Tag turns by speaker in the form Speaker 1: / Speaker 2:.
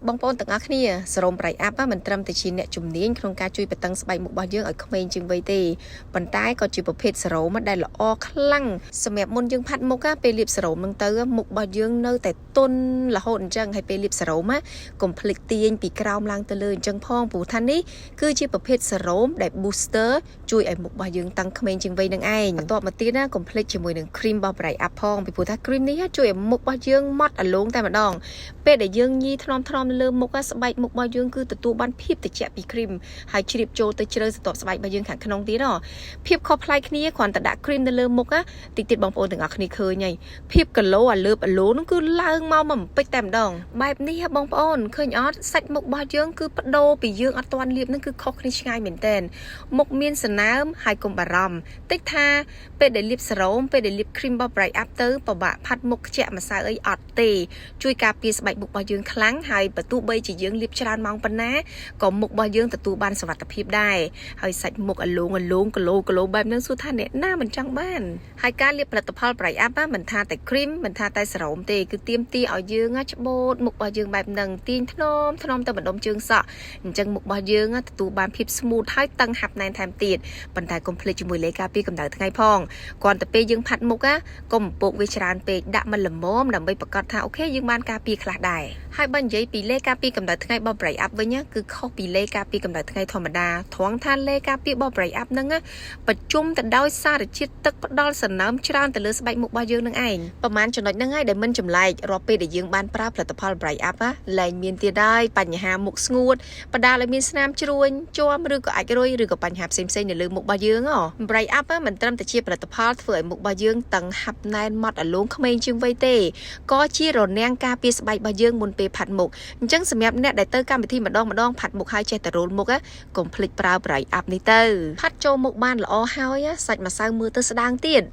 Speaker 1: បងប្អូនទាំងអស់គ្នាសរោមប្រៃអាប់មិនត្រឹមតែជាអ្នកជំនាញក្នុងការជួយបន្តឹងស្បែកមុខរបស់យើងឲ្យក្មេងជាងវ័យទេប៉ុន្តែក៏ជាប្រភេទសរោមដែលល្អខ្លាំងសម្រាប់មុនយើងផាត់មុខពេលលាបសរោមនឹងទៅមុខរបស់យើងនៅតែទន់រហូតអញ្ចឹងហើយពេលលាបសរោមកុំភ្លេចទាញពីក្រោមឡើងទៅលើអញ្ចឹងផងព្រោះថានេះគឺជាប្រភេទសរោមដែល booster ជួយឲ្យមុខរបស់យើងតាំងក្មេងជាងវ័យនឹងឯងបន្ទាប់មកទៀតណាកុំភ្លេចជាមួយនឹង cream របស់ប្រៃអាប់ផងពីព្រោះថា cream នេះជួយឲ្យមុខរបស់យើងម៉ត់អាឡូងតែម្ដងពេលដែលយើងញីថ្នមលើមុខស្បែកមុខរបស់យើងគឺទទួលបានភាពត្រជាក់ពី cream ហើយជ្រាបចូលទៅជ្រៅស្រទាប់ស្បែករបស់យើងខាងក្នុងទៀតភាពខុសប្លែកគ្នាគ្រាន់តែដាក់ cream នៅលើមុខតិចទៀតបងប្អូនទាំងអស់គ្នាឃើញហើយភាពកឡូអាលើបអាឡូនោះគឺឡើងមកបំពេចតែម្ដងបែបនេះបងប្អូនឃើញអត់សាច់មុខរបស់យើងគឺបដូរពីយើងអត់ទាន់លាបនឹងគឺខុសគ្នាឆ្ងាយមែនតើមុខមានសណើមហើយកុំបារម្ភតិចថាពេលដែលលាបសេរ៉ូមពេលដែលលាប cream របស់ Bright Up ទៅពិបាកផាត់មុខខ្ជាក់ម្សៅអីអត់ទេជួយការពារស្បែកមុខរបស់យើងខ្លាំងហើយបើទោះបីជាយើងលាបច្រើនម៉ោងប៉ុណ្ណាក៏មុខរបស់យើងទទួលបានសុវត្ថិភាពដែរហើយសាច់មុខអាឡូងគឡូបែបហ្នឹងសួរថាអ្នកណាមិនចង់បានហើយការលាបផលិតផល Bright Up មិនថាតែ cream មិនថាតែសេរ៉ូមទេគឺទាមទារឲ្យយើងច្បូតមុខរបស់យើងបែបហ្នឹងទាញថ្នមទៅម្ដុំជើងសក់អញ្ចឹងមុខរបស់យើងទទួលបានភាព smooth ហើយតឹងហាប់ណែនថែមទៀតប៉ុន្តែកុំភ្លេចជាមួយលេខការពារកម្ដៅថ្ងៃផងគ្រាន់តែពេលយើងផាត់មុខកុំពកវាច្រើនពេកដាក់មិនល្មមដើម្បីប្រកាសថាអូខេយើងបានការពារខ្លះដែរហើយបើនិយាយពីលេខការពារកម្ដៅថ្ងៃរបស់ Bright Up វិញគឺខុសពីលេខការពារកម្ដៅថ្ងៃធម្មតាត្រង់ថាលេខការពាររបស់ Bright Up ហ្នឹងប្រជុំទៅដោយសារជាតិទឹកផ្ដល់សំណើមច្រើនទៅលើស្បែកមុខរបស់យើងនឹងឯងប្រហែលចំណុចហ្នឹងហើយដែលមិនចម្លែករាល់ពេលដែលយើងបានប្រើផលិតផល Bright Up លែងមានទៀតហើយបញ្ហាមុខស្ងួតបណ្ដាលឲ្យមានស្នាមជ្រួញជាប់ឬក៏អាចរុយឬក៏បញ្ហាផ្សេងៗនៅលើមុខរបស់យើងBright Up មិនត្រឹមតែជាផលិតផលធ្វើឲ្យមុខរបស់យើងតឹងហាប់ណែនម៉ត់អាឡូងក្មេងជាងវ័យទេក៏ជារនាំងការពារស្បែករបស់យើងមុនពេលផាត់មុខអញ្ចឹងសម្រាប់អ្នកដែលទៅកម្មវិធីម្ដងផាត់មុខហើយចេះតែរោលមុខកុំភ្លេចប្រើ Bright Up នេះទៅផាត់ចូលមុខបានល្អហើយសាច់ម្សៅមើលទៅស្ដាងទៀត